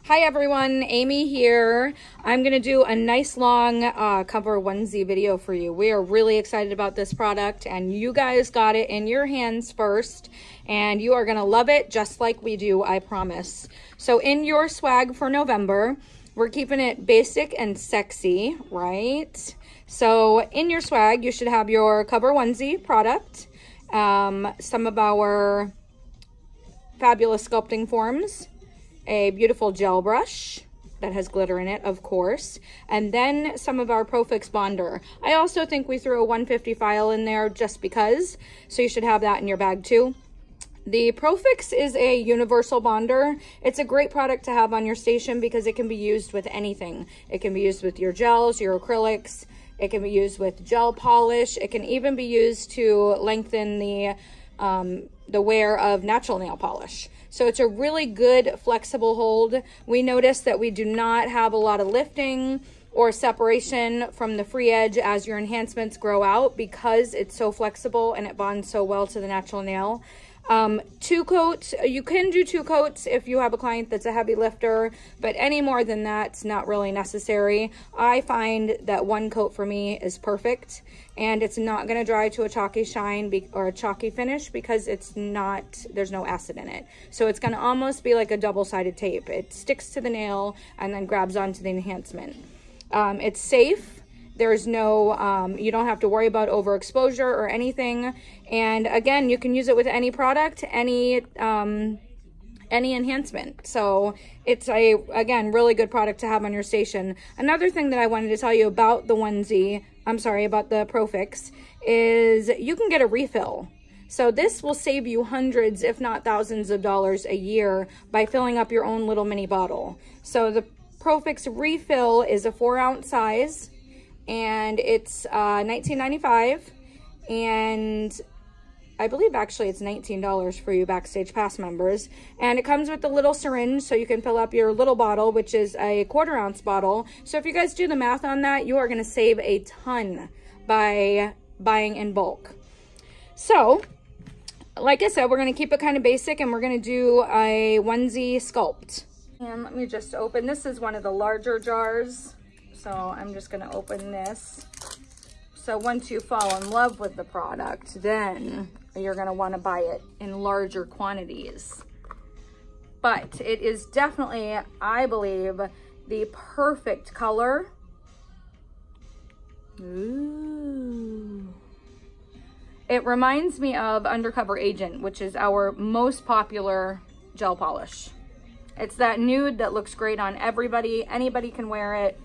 Hi everyone, Amy here. I'm going to do a nice long cover onesie video for you. We are really excited about this product and you guys got it in your hands first and you are going to love it just like we do, I promise. So in your swag for November, we're keeping it basic and sexy, right? So in your swag, you should have your cover onesie product, some of our fabulous sculpting forms, a beautiful gel brush that has glitter in it, of course, and then some of our ProFiles bonder. I also think we threw a 150 file in there just because, so you should have that in your bag too. The ProFiles is a universal bonder. It's a great product to have on your station because it can be used with anything. It can be used with your gels, your acrylics. It can be used with gel polish. It can even be used to lengthen the wear of natural nail polish. So it's a really good flexible hold. We notice that we do not have a lot of lifting or separation from the free edge as your enhancements grow out because it's so flexible and it bonds so well to the natural nail. 2 coats, you can do 2 coats if you have a client that's a heavy lifter, but any more than that's not really necessary. I find that 1 coat for me is perfect, and it's not going to dry to a chalky shine or a chalky finish because it's not, there's no acid in it. So it's going to almost be like a double-sided tape. It sticks to the nail and then grabs onto the enhancement. It's safe. There's no, you don't have to worry about overexposure or anything. And again, you can use it with any product, any enhancement. So it's again, really good product to have on your station. Another thing that I wanted to tell you about the onesie, about the ProFiles, is you can get a refill. So this will save you hundreds, if not thousands of dollars a year by filling up your own little mini bottle. So the ProFiles refill is a 4-ounce size. And it's $19.95, and I believe actually it's $19 for you BackStage Pass members. And it comes with a little syringe so you can fill up your little bottle, which is a 1/4 ounce bottle. So if you guys do the math on that, you are going to save a ton by buying in bulk. So like I said, we're going to keep it kind of basic and we're going to do a onesie sculpt. And let me just open, this is one of the larger jars. So I'm just going to open this. So once you fall in love with the product, then you're going to want to buy it in larger quantities. But it is definitely, I believe, the perfect color. Ooh. It reminds me of Undercover Agent, which is our most popular gel polish. It's that nude that looks great on everybody. Anybody can wear it.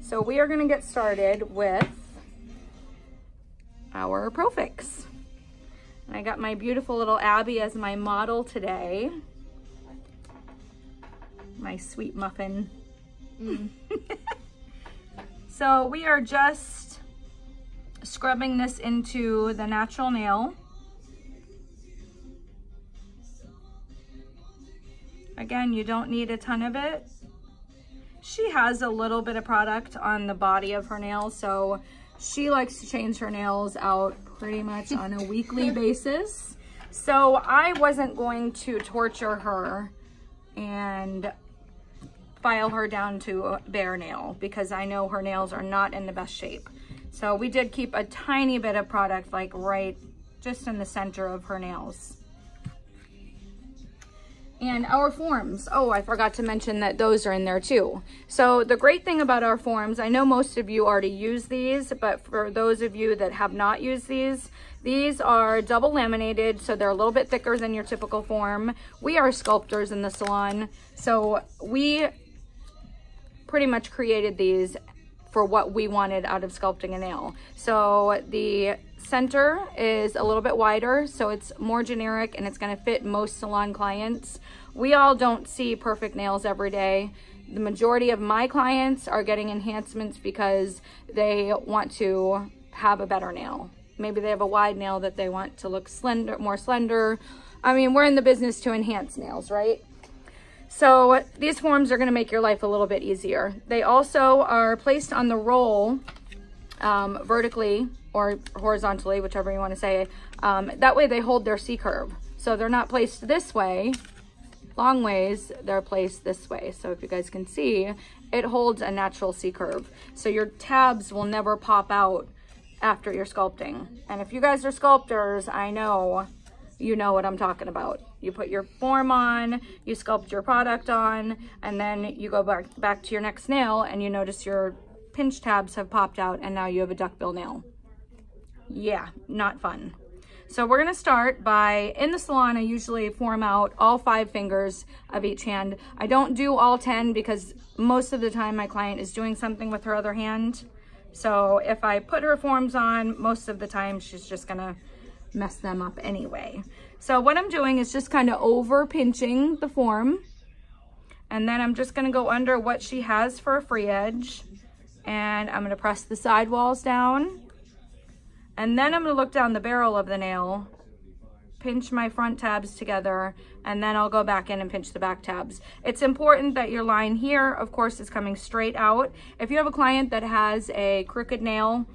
So we are going to get started with our ProFiles. And I got my beautiful little Abby as my model today. My sweet muffin. So we are just scrubbing this into the natural nail. Again, you don't need a ton of it. She has a little bit of product on the body of her nails, so she likes to change her nails out pretty much on a weekly basis. So I wasn't going to torture her and file her down to a bare nail because I know her nails are not in the best shape. So we did keep a tiny bit of product like right just in the center of her nails. And our forms, oh, I forgot to mention that those are in there too. So the great thing about our forms, I know most of you already use these, but for those of you that have not used these are double laminated, so they're a little bit thicker than your typical form. We are sculptors in the salon, so we pretty much created these for what we wanted out of sculpting a nail. So the center is a little bit wider, so it's more generic and it's going to fit most salon clients. We all don't see perfect nails every day. The majority of my clients are getting enhancements because they want to have a better nail. Maybe they have a wide nail that they want to look slender, more slender. I mean, we're in the business to enhance nails, right? So these forms are going to make your life a little bit easier. They also are placed on the roll vertically or horizontally, whichever you want to say. That way they hold their C-curve. So they're not placed this way long ways, they're placed this way. So if you guys can see, it holds a natural C curve. So your tabs will never pop out after you're sculpting. And if you guys are sculptors, I know you know what I'm talking about. You put your form on, you sculpt your product on, and then you go back to your next nail and you notice your pinch tabs have popped out and now you have a duckbill nail. Yeah, not fun. So we're gonna start by, in the salon, I usually form out all 5 fingers of each hand. I don't do all 10 because most of the time my client is doing something with her other hand. So if I put her forms on, most of the time she's just gonna mess them up anyway. So what I'm doing is just kind of over pinching the form. And then I'm just gonna go under what she has for a free edge. And I'm gonna press the sidewalls down. And then I'm gonna look down the barrel of the nail, pinch my front tabs together, and then I'll go back in and pinch the back tabs. It's important that your line here, of course, is coming straight out. If you have a client that has a crooked nail,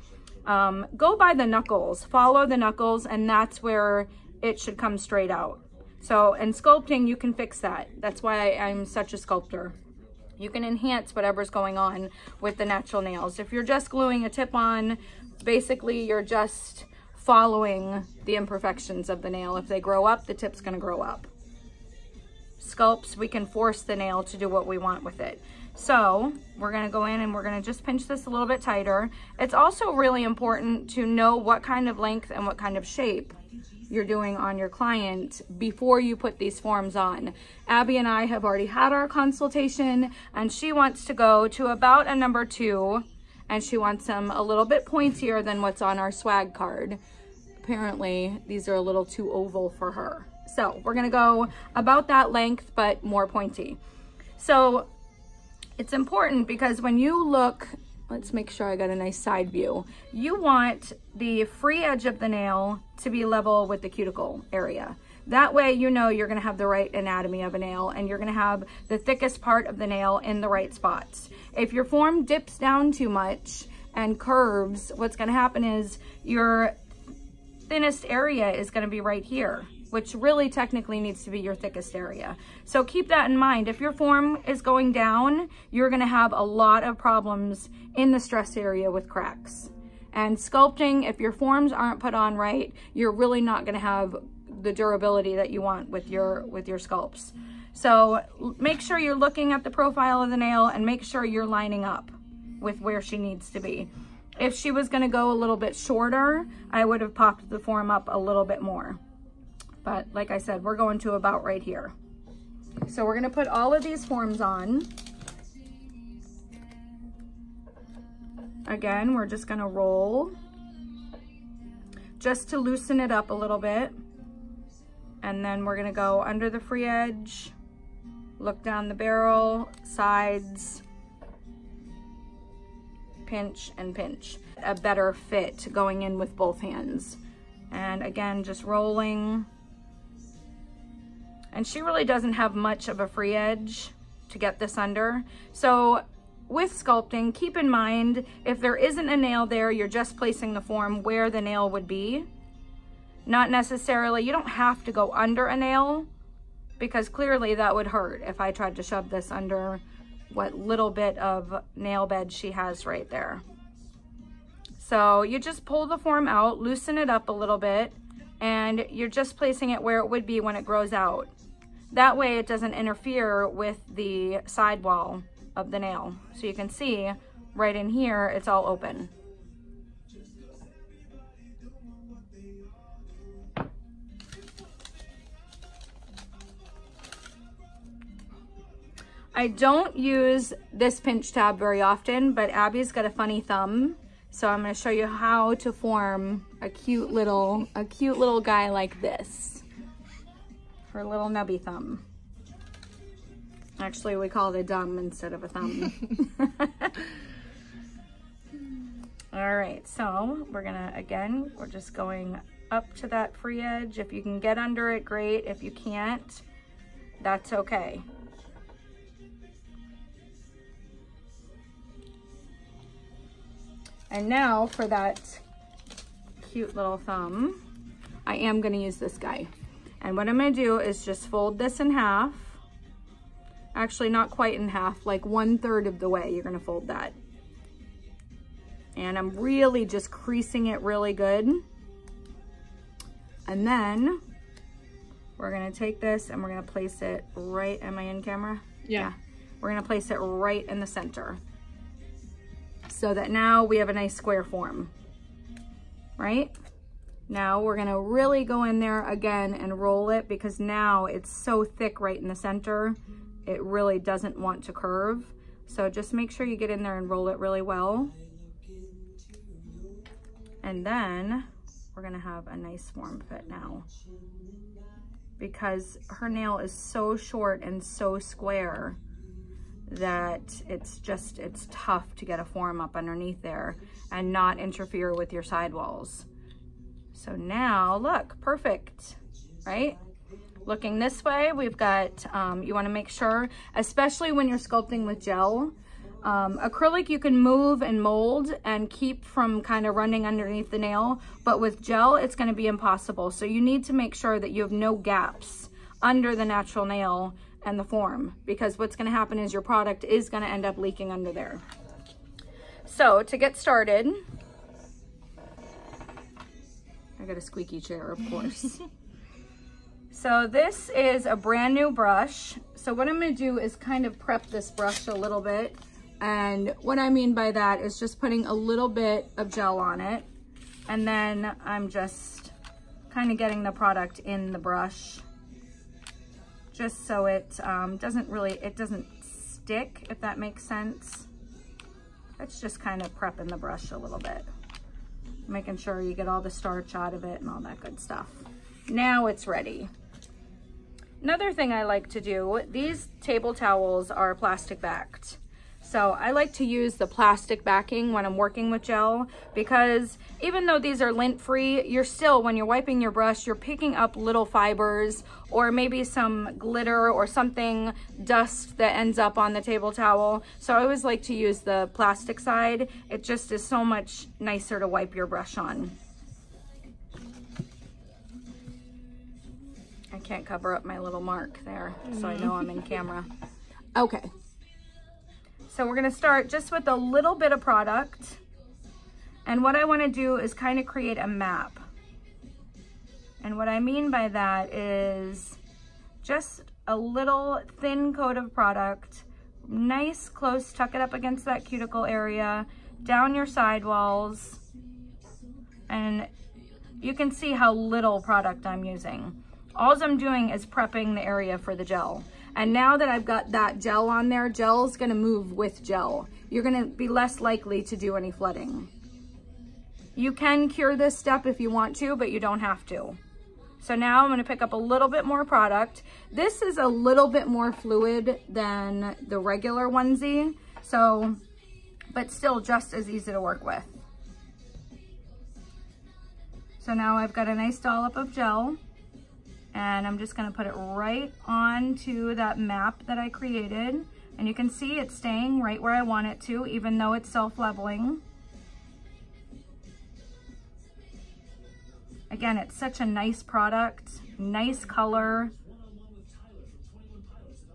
go by the knuckles, follow the knuckles, and that's where it should come straight out. So in sculpting, you can fix that. That's why I'm such a sculptor. You can enhance whatever's going on with the natural nails. If you're just gluing a tip on, basically you're just following the imperfections of the nail. If they grow up, the tip's gonna grow up. Sculpts, we can force the nail to do what we want with it. So we're gonna go in and we're gonna just pinch this a little bit tighter. It's also really important to know what kind of length and what kind of shape you're doing on your client before you put these forms on. Abby and I have already had our consultation and she wants to go to about a number 2 and she wants them a little bit pointier than what's on our swag card. Apparently these are a little too oval for her. So we're gonna go about that length, but more pointy. So it's important because when you look, let's make sure I got a nice side view. You want the free edge of the nail to be level with the cuticle area. That way you know you're gonna have the right anatomy of a nail and you're gonna have the thickest part of the nail in the right spots. If your form dips down too much and curves, what's gonna happen is your thinnest area is gonna be right here, which really technically needs to be your thickest area. So keep that in mind. If your form is going down, you're gonna have a lot of problems in the stress area with cracks. And sculpting, if your forms aren't put on right, you're really not gonna have the durability that you want with your sculpts. So make sure you're looking at the profile of the nail and make sure you're lining up with where she needs to be. If she was gonna go a little bit shorter, I would have popped the form up a little bit more. But like I said, we're going to about right here. So we're gonna put all of these forms on. Again, we're just gonna roll just to loosen it up a little bit. And then we're gonna go under the free edge, look down the barrel, sides, pinch and pinch. A better fit going in with both hands. And again, just rolling. And she really doesn't have much of a free edge to get this under. So with sculpting, keep in mind, if there isn't a nail there, you're just placing the form where the nail would be. Not necessarily, you don't have to go under a nail because clearly that would hurt if I tried to shove this under what little bit of nail bed she has right there. So you just pull the form out, loosen it up a little bit, and you're just placing it where it would be when it grows out. That way it doesn't interfere with the sidewall of the nail. So you can see right in here, it's all open. I don't use this pinch tab very often, but Abby's got a funny thumb. So I'm gonna show you how to form a cute little guy like this. Her little nubby thumb. Actually, we call it a dumb instead of a thumb. All right, so we're gonna, again, we're just going up to that free edge. If you can get under it, great. If you can't, that's okay. And now for that cute little thumb, I am gonna use this guy. And what I'm gonna do is just fold this in half Actually, not quite in half, like 1/3 of the way, you're gonna fold that. And I'm really just creasing it really good. And then we're gonna take this and we're gonna place it right, am I in camera? Yeah. We're gonna place it right in the center, so that now we have a nice square form, right? Now we're gonna really go in there again and roll it, because now it's so thick right in the center, it really doesn't want to curve. So just make sure you get in there and roll it really well. And then we're gonna have a nice form fit now, because her nail is so short and so square that it's tough to get a form up underneath there and not interfere with your sidewalls. So now look, perfect, right? Looking this way, we've got, you wanna make sure, especially when you're sculpting with gel, acrylic you can move and mold and keep from kind of running underneath the nail, but with gel, it's gonna be impossible. So you need to make sure that you have no gaps under the natural nail and the form, because what's gonna happen is your product is gonna end up leaking under there. So to get started, I got a squeaky chair, of course. So this is a brand new brush. So what I'm gonna do is kind of prep this brush a little bit. And what I mean by that is just putting a little bit of gel on it. And then I'm just kind of getting the product in the brush, just so it doesn't stick, if that makes sense. It's just kind of prepping the brush a little bit, making sure you get all the starch out of it and all that good stuff. Now it's ready. Another thing I like to do, these table towels are plastic backed. So I like to use the plastic backing when I'm working with gel, because even though these are lint free, you're still, when you're wiping your brush, you're picking up little fibers or maybe some glitter or something, dust that ends up on the table towel. So I always like to use the plastic side. It just is so much nicer to wipe your brush on. I can't cover up my little mark there, so I know I'm in camera. Okay. So we're gonna start just with a little bit of product. And what I wanna do is kind of create a map. And what I mean by that is just a little thin coat of product, nice close, tuck it up against that cuticle area, down your sidewalls. And you can see how little product I'm using. All I'm doing is prepping the area for the gel. And now that I've got that gel on there, gel's gonna move with gel. You're gonna be less likely to do any flooding. You can cure this step if you want to, but you don't have to. So now I'm gonna pick up a little bit more product. This is a little bit more fluid than the regular onesie, so, but still just as easy to work with. So now I've got a nice dollop of gel, and I'm just gonna put it right onto that map that I created. And you can see it's staying right where I want it to, even though it's self-leveling. Again, it's such a nice product, nice color.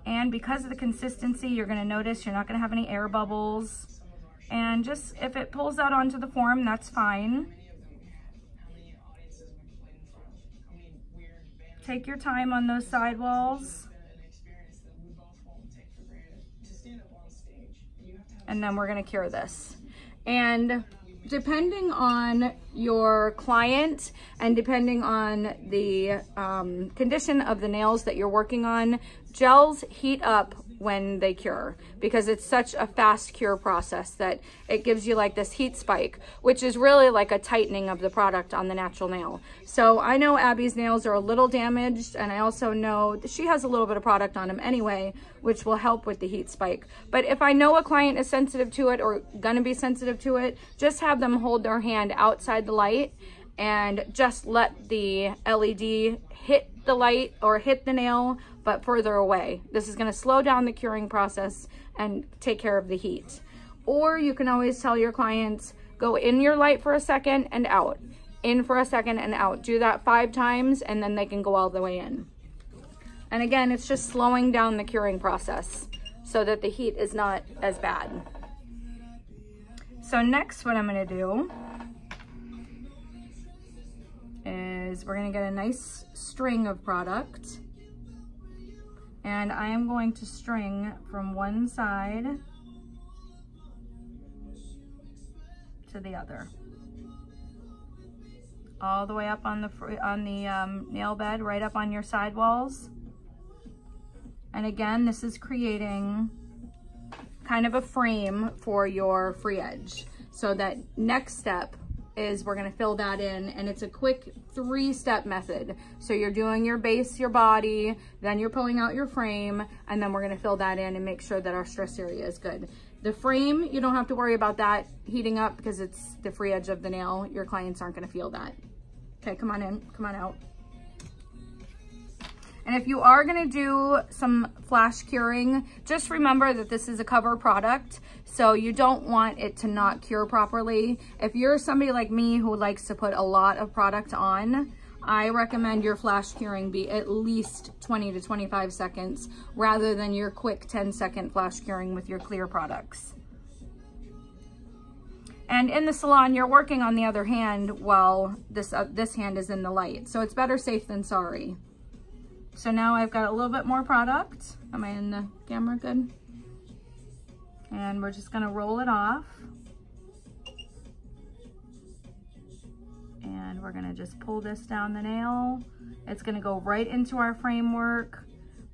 And because of the consistency, you're gonna notice you're not gonna have any air bubbles. And just, if it pulls out onto the form, that's fine. Take your time on those sidewalls. And then we're gonna cure this. And depending on your client and depending on the condition of the nails that you're working on, gels heat up when they cure, because it's such a fast cure process that it gives you like this heat spike, which is really like a tightening of the product on the natural nail. So I know Abby's nails are a little damaged, and I also know that she has a little bit of product on them anyway, which will help with the heat spike. But if I know a client is sensitive to it or gonna be sensitive to it, just have them hold their hand outside the light and just let the LED hit the light or hit the nail, but further away. This is gonna slow down the curing process and take care of the heat. Or you can always tell your clients, go in your light for a second and out, in for a second and out. Do that 5 times and then they can go all the way in. And again, it's just slowing down the curing process so that the heat is not as bad. So next, what I'm gonna do is we're gonna get a nice string of product, and I am going to string from one side to the other, all the way up on the nail bed, right up on your sidewalls. And again, this is creating kind of a frame for your free edge. So that next step is we're gonna fill that in, and it's a quick 3-step method. So you're doing your base, your body, then you're pulling out your frame, and then we're gonna fill that in and make sure that our stress area is good. The frame, you don't have to worry about that heating up because it's the free edge of the nail. Your clients aren't gonna feel that. Okay, come on in, come on out. And if you are gonna do some flash curing, just remember that this is a cover product, so you don't want it to not cure properly. If you're somebody like me who likes to put a lot of product on, I recommend your flash curing be at least 20 to 25 seconds rather than your quick 10-second flash curing with your clear products. And in the salon, you're working on the other hand while this hand is in the light. So it's better safe than sorry. So now I've got a little bit more product. Am I in the camera good? And we're just gonna roll it off. And we're gonna just pull this down the nail. It's gonna go right into our framework.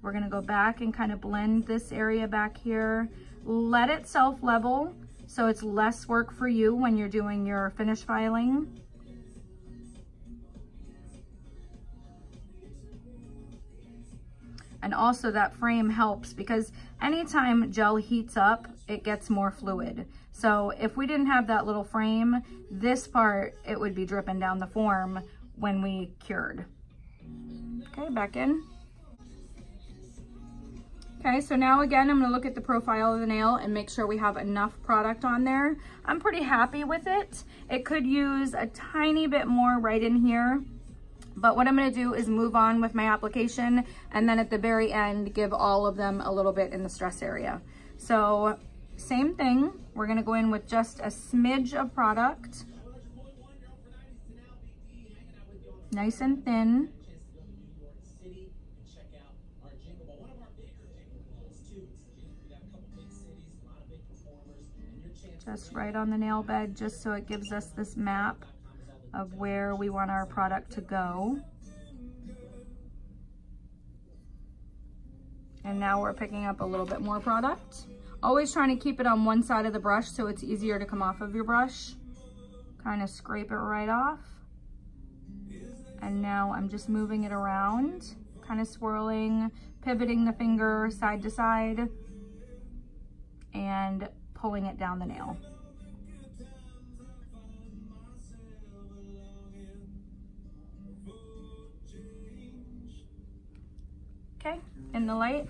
We're gonna go back and kind of blend this area back here. Let it self-level so it's less work for you when you're doing your finish filing. And also that frame helps because anytime gel heats up, it gets more fluid. So if we didn't have that little frame, this part, it would be dripping down the form when we cured. Okay, back in. Okay, so now again, I'm gonna look at the profile of the nail and make sure we have enough product on there. I'm pretty happy with it. It could use a tiny bit more right in here. But what I'm gonna do is move on with my application, and then at the very end, give all of them a little bit in the stress area. So same thing, we're gonna go in with just a smidge of product. Nice and thin. Just right on the nail bed, just so it gives us this map of where we want our product to go. And now we're picking up a little bit more product. Always trying to keep it on one side of the brush so it's easier to come off of your brush. Kind of scrape it right off. And now I'm just moving it around, kind of swirling, pivoting the finger side to side, and pulling it down the nail. Okay, in the light.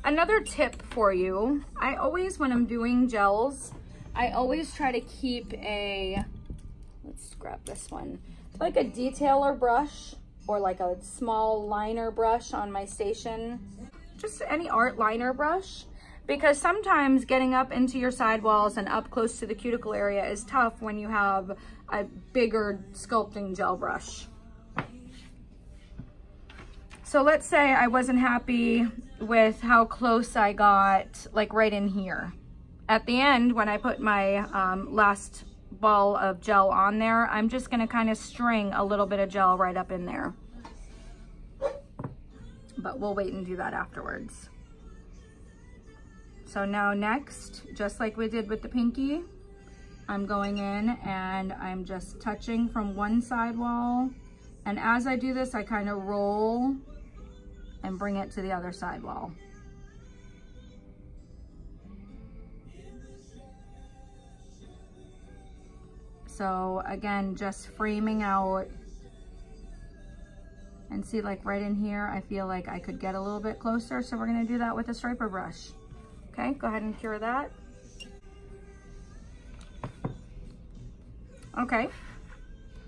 Another tip for you, I always, when I'm doing gels, I always try to keep a, let's grab this one, like a detailer brush or like a small liner brush on my station. Just any art liner brush, because sometimes getting up into your sidewalls and up close to the cuticle area is tough when you have a bigger sculpting gel brush. So let's say I wasn't happy with how close I got, like right in here. At the end, when I put my last ball of gel on there, I'm just gonna kind of string a little bit of gel right up in there. But we'll wait and do that afterwards. So now next, just like we did with the pinky, I'm going in and I'm just touching from one side wall. And as I do this, I kind of roll and bring it to the other side wall. So again, just framing out, and see, like right in here, I feel like I could get a little bit closer. So we're gonna do that with a striper brush. Okay, go ahead and cure that. Okay,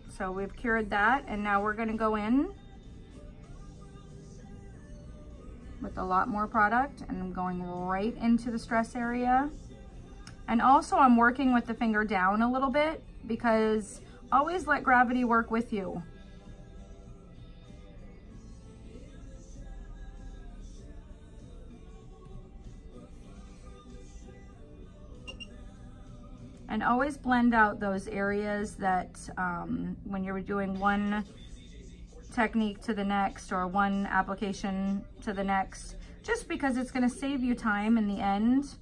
so we've cured that, and now we're gonna go in with a lot more product, and I'm going right into the stress area. And also I'm working with the finger down a little bit, because always let gravity work with you. And always blend out those areas that when you're doing one technique to the next or one application to the next, just because it's going to save you time in the end.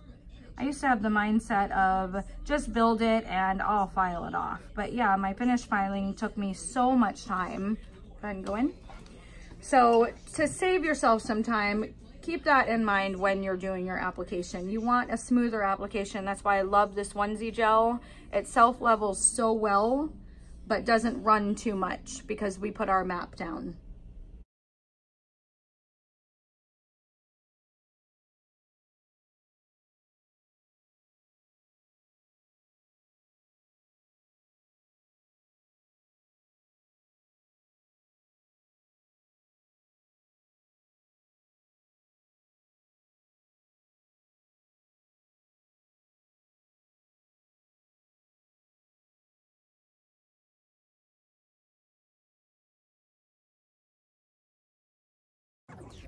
I used to have the mindset of just build it and I'll file it off. But yeah, my finished filing took me so much time. Go ahead and go in. So to save yourself some time, keep that in mind when you're doing your application. You want a smoother application. That's why I love this onesie gel. It self-levels so well, but doesn't run too much because we put our map down.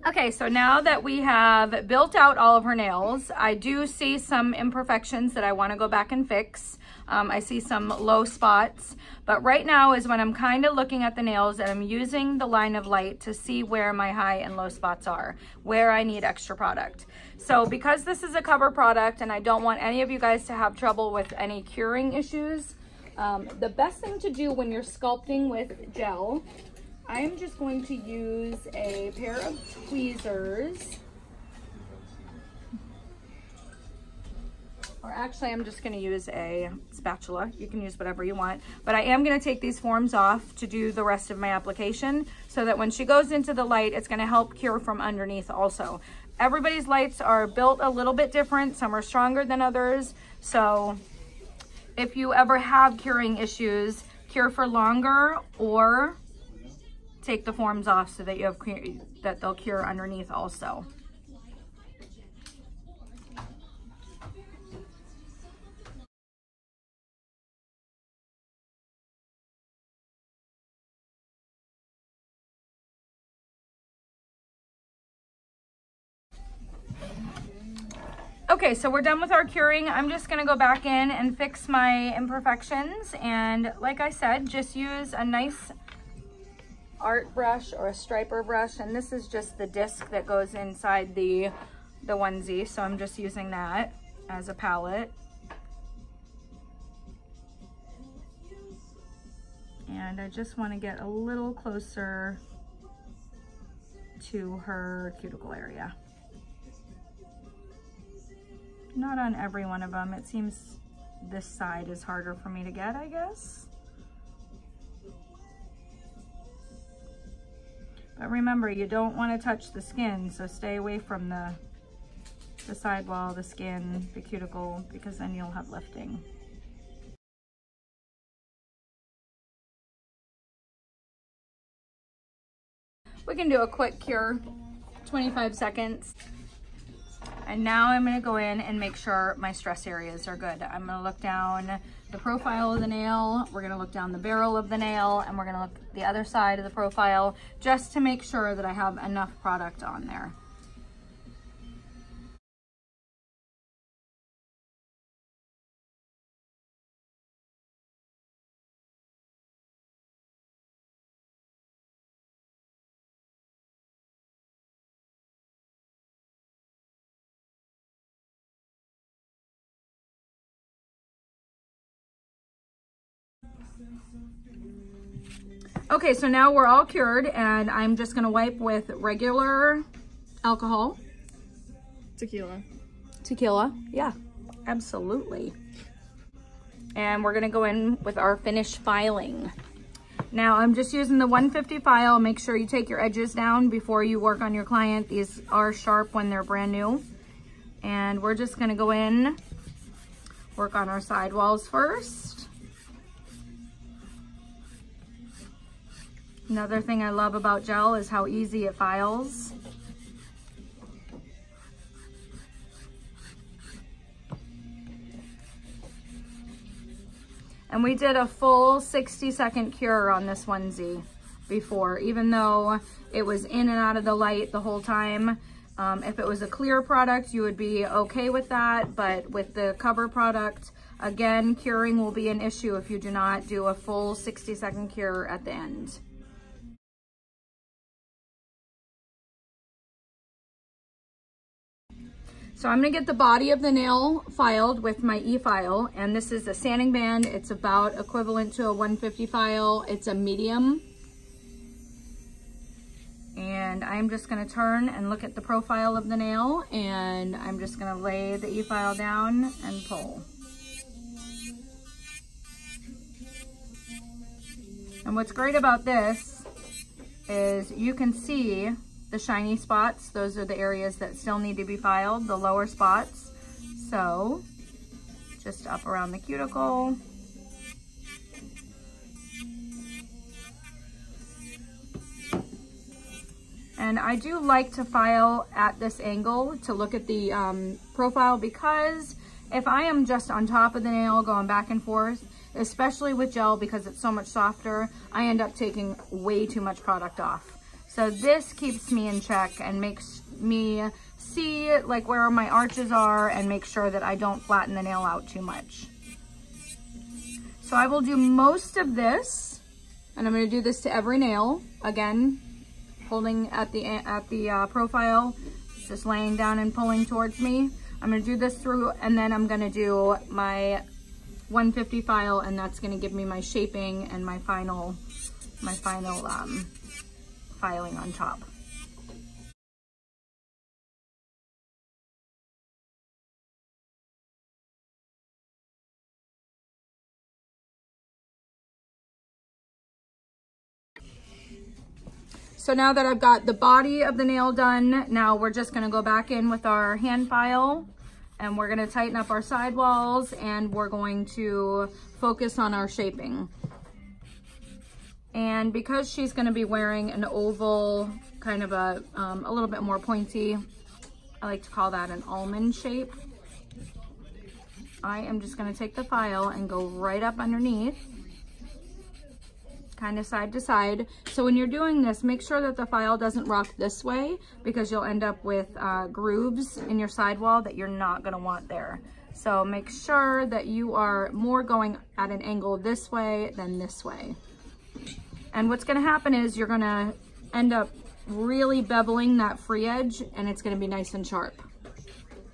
Okay, so now that we have built out all of her nails, I do see some imperfections that I want to go back and fix. I see some low spots, but right now is when I'm kind of looking at the nails and I'm using the line of light to see where my high and low spots are, where I need extra product. So because this is a cover product and I don't want any of you guys to have trouble with any curing issues, the best thing to do when you're sculpting with gel, I'm just going to use a pair of tweezers, or actually I'm just going to use a spatula. You can use whatever you want, but I am going to take these forms off to do the rest of my application so that when she goes into the light, it's going to help cure from underneath also. Everybody's lights are built a little bit different. Some are stronger than others. So if you ever have curing issues, cure for longer or take the forms off so that you have that they'll cure underneath also. Okay, so we're done with our curing. I'm just gonna go back in and fix my imperfections, and like I said, just use a nice art brush or a striper brush, and this is just the disc that goes inside the onesie, so I'm just using that as a palette. And I just want to get a little closer to her cuticle area. Not on every one of them. It seems this side is harder for me to get, I guess. But remember, you don't want to touch the skin, so stay away from the sidewall, the skin, the cuticle, because then you'll have lifting. We can do a quick cure, 25 seconds. And now I'm gonna go in and make sure my stress areas are good. I'm gonna look down the profile of the nail, we're gonna look down the barrel of the nail, and we're gonna look the other side of the profile just to make sure that I have enough product on there. Okay, so now we're all cured, and I'm just gonna wipe with regular alcohol. Tequila, yeah, absolutely. And we're gonna go in with our finished filing. Now I'm just using the 150 file. Make sure you take your edges down before you work on your client. These are sharp when they're brand new. And we're just gonna go in, work on our sidewalls first. Another thing I love about gel is how easy it files. And we did a full 60-second cure on this onesie before, even though it was in and out of the light the whole time. If it was a clear product, you would be okay with that, but with the cover product, again, curing will be an issue if you do not do a full 60-second cure at the end. So I'm gonna get the body of the nail filed with my e-file, and this is a sanding band. It's about equivalent to a 150 file. It's a medium. And I'm just gonna turn and look at the profile of the nail, and I'm just gonna lay the e-file down and pull. And what's great about this is you can see the shiny spots. Those are the areas that still need to be filed, the lower spots. So just up around the cuticle. And I do like to file at this angle to look at the profile, because if I am just on top of the nail going back and forth, especially with gel because it's so much softer, I end up taking way too much product off. So this keeps me in check and makes me see like where my arches are and make sure that I don't flatten the nail out too much. So I will do most of this, and I'm going to do this to every nail. Again, holding at the profile, just laying down and pulling towards me. I'm going to do this through, and then I'm going to do my 150 file, and that's going to give me my shaping and my final filing on top. So now that I've got the body of the nail done, now we're just gonna go back in with our hand file, and we're gonna tighten up our sidewalls, and we're going to focus on our shaping. And because she's gonna be wearing an oval, kind of a little bit more pointy, I like to call that an almond shape, I am just gonna take the file and go right up underneath, kind of side to side. So when you're doing this, make sure that the file doesn't rock this way, because you'll end up with grooves in your sidewall that you're not gonna want there. So make sure that you are more going at an angle this way than this way. And what's gonna happen is you're gonna end up really beveling that free edge, and it's gonna be nice and sharp.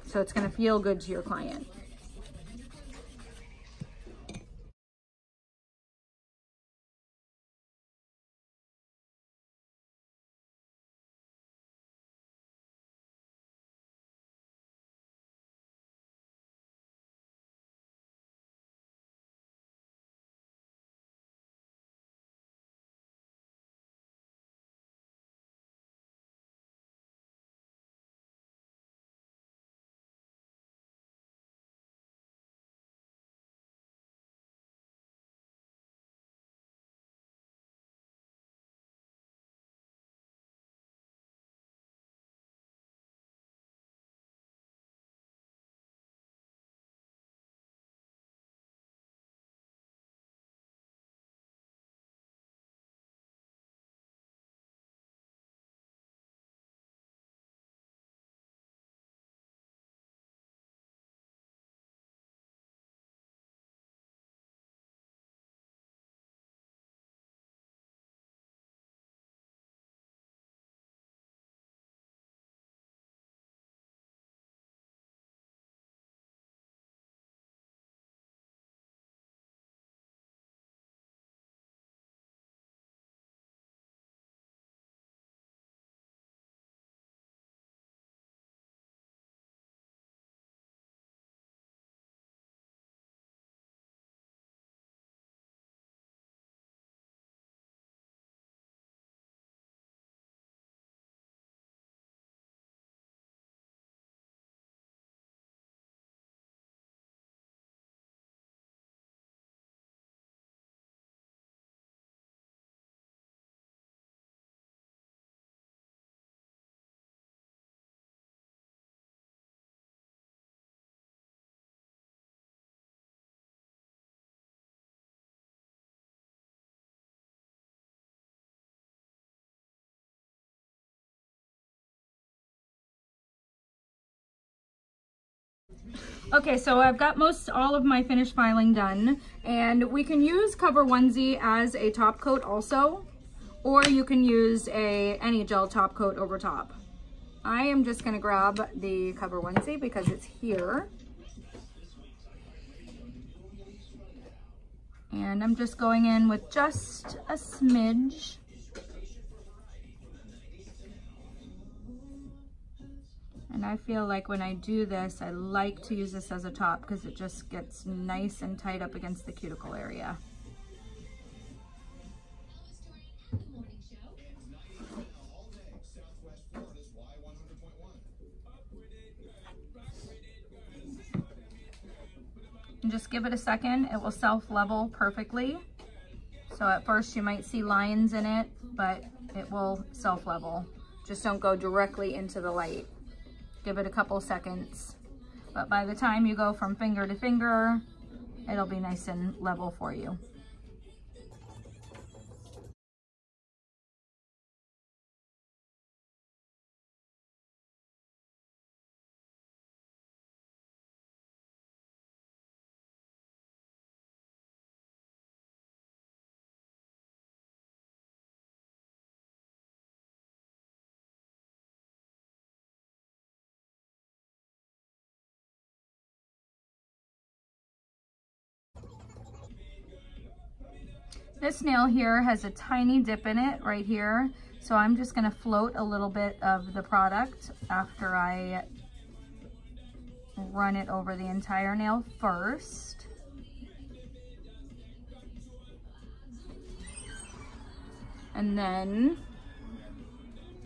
So it's gonna feel good to your client. Okay, so I've got all of my finished filing done, and we can use Cover Onesie as a top coat also, or you can use any gel top coat over top. I am just gonna grab the Cover Onesie because it's here. And I'm just going in with just a smidge. And I feel like when I do this, I like to use this as a top because it just gets nice and tight up against the cuticle area. And just give it a second, it will self-level perfectly. So at first you might see lines in it, but it will self-level. Just don't go directly into the light. Give it a couple seconds. But by the time you go from finger to finger, it'll be nice and level for you. This nail here has a tiny dip in it right here. So I'm just gonna float a little bit of the product after I run it over the entire nail first. And then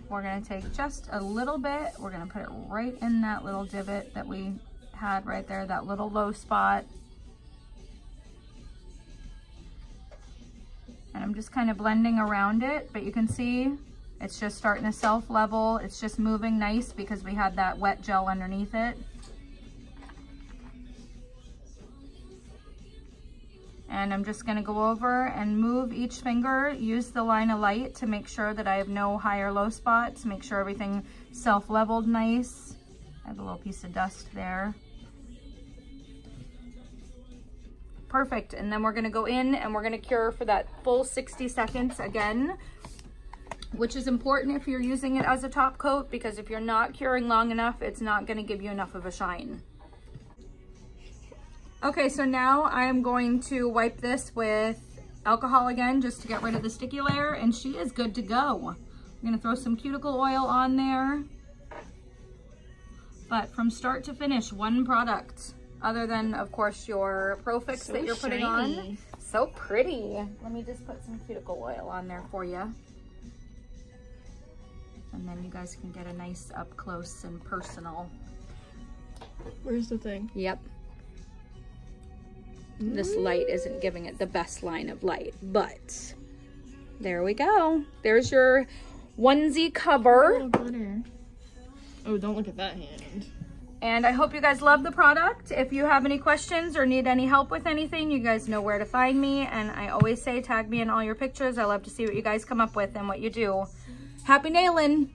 we're gonna take just a little bit, we're gonna put it right in that little divot that we had right there, that little low spot. And I'm just kind of blending around it, but you can see it's just starting to self-level. It's just moving nice because we had that wet gel underneath it. And I'm just gonna go over and move each finger, use the line of light to make sure that I have no high or low spots, make sure everything self-leveled nice. I have a little piece of dust there. Perfect, and then we're gonna go in and we're gonna cure for that full 60 seconds again, which is important if you're using it as a top coat, because if you're not curing long enough, it's not gonna give you enough of a shine. Okay, so now I am going to wipe this with alcohol again, just to get rid of the sticky layer, and she is good to go. I'm gonna throw some cuticle oil on there, but from start to finish, one product. Other than, of course, your ProFix that you're putting on. So pretty. Let me just put some cuticle oil on there for you. And then you guys can get a nice up close and personal. Where's the thing? Yep. This light isn't giving it the best line of light, but there we go. There's your onesie cover. Oh, glitter. Oh, don't look at that hand. And I hope you guys love the product. If you have any questions or need any help with anything, you guys know where to find me. And I always say tag me in all your pictures. I love to see what you guys come up with and what you do. Happy nailing!